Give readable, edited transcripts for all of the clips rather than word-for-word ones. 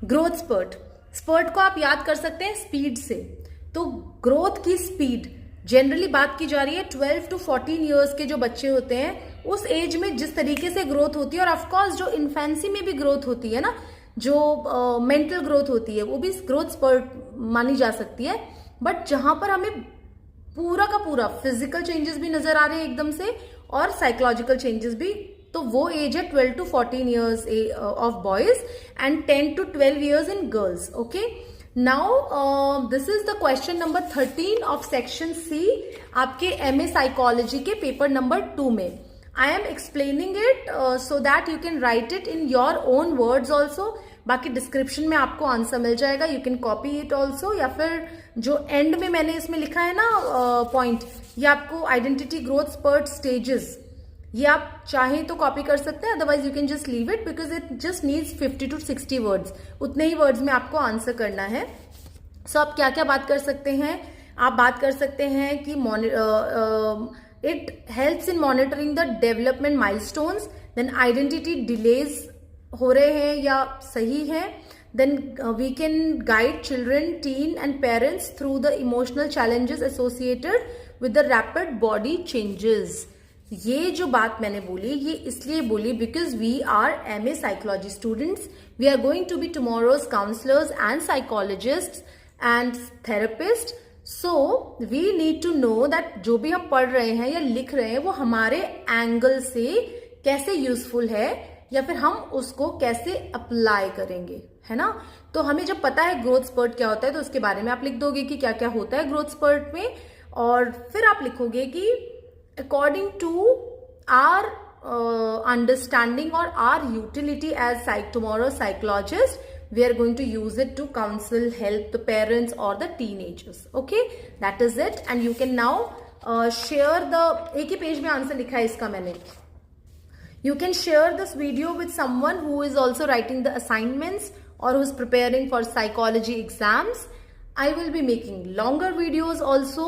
Growth spurt, spurt को आप याद कर सकते हैं स्पीड से। तो ग्रोथ की स्पीड जनरली बात की जा रही है 12 to 14 ईयर्स के जो बच्चे होते हैं उस एज में जिस तरीके से ग्रोथ होती है, और ऑफकोर्स जो इन्फेंसी में भी ग्रोथ होती है ना, जो मेंटल ग्रोथ होती है वो भी ग्रोथ स्पर्ट मानी जा सकती है। बट जहां पर हमें पूरा का पूरा फिजिकल चेंजेस भी नजर आ रहे हैं एकदम से और साइकोलॉजिकल चेंजेस भी, तो वो एज है 12 to 14 years of boys and 10 to 12 years in girls. Okay, now this is the question number 13 of section C आपके एमए साइकोलॉजी के पेपर नंबर 2 में। I am explaining it so that you can write it in your own words also. बाकी description में आपको answer मिल जाएगा, you can copy it also, या फिर जो एंड में मैंने इसमें लिखा है ना पॉइंट, ये आपको आइडेंटिटी ग्रोथ स्पर्ट स्टेजेस, ये आप चाहें तो कॉपी कर सकते हैं, otherwise you can just leave it because it just needs 50 to 60 words. उतने ही वर्ड्स में आपको आंसर करना है। सो आप क्या क्या बात कर सकते हैं? आप बात कर सकते हैं कि it helps in monitoring the development milestones, then identity delays हो रहे हैं या सही है, then we can guide children, teen and parents through the emotional challenges associated with the rapid body changes। ये जो बात मैंने बोली ये इसलिए बोली because we are MA psychology students, we are going to be tomorrow's counselors and psychologists and therapists, so we need to know that जो भी हम पढ़ रहे हैं या लिख रहे हैं वो हमारे एंगल से कैसे यूजफुल है या फिर हम उसको कैसे अप्लाई करेंगे, है ना। तो हमें जब पता है ग्रोथ स्पर्ट क्या होता है तो उसके बारे में आप लिख दोगे कि क्या क्या होता है ग्रोथ स्पर्ट में, और फिर आप लिखोगे कि अकॉर्डिंग टू आर अंडरस्टैंडिंग और our utility as tomorrow psychologist we are going to use it to counsel, help the parents or the teenagers। okay, that is it, and you can now share the, एक ही page में answer लिखा है इसका मैंने। You can share this video with someone who is also writing the assignments or who is preparing for psychology exams। I will be making longer videos also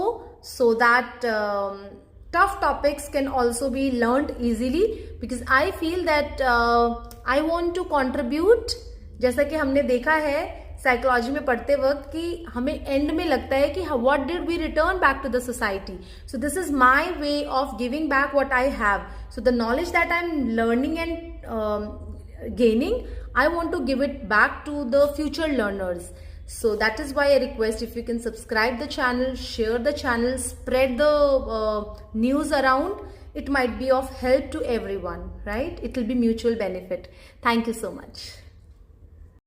so that tough topics can also be learned easily, because I feel that I want to contribute। जैसा कि हमने देखा है psychology में पढ़ते वक्त कि हमें एंड में लगता है कि what did we return back to the society, so this is my way of giving back what I have, so the knowledge that I am learning and gaining, I want to give it back to the future learners। So that is why I request if you can subscribe the channel, share the channel, spread the news around, it might be of help to everyone, right? It will be mutual benefit। Thank you so much।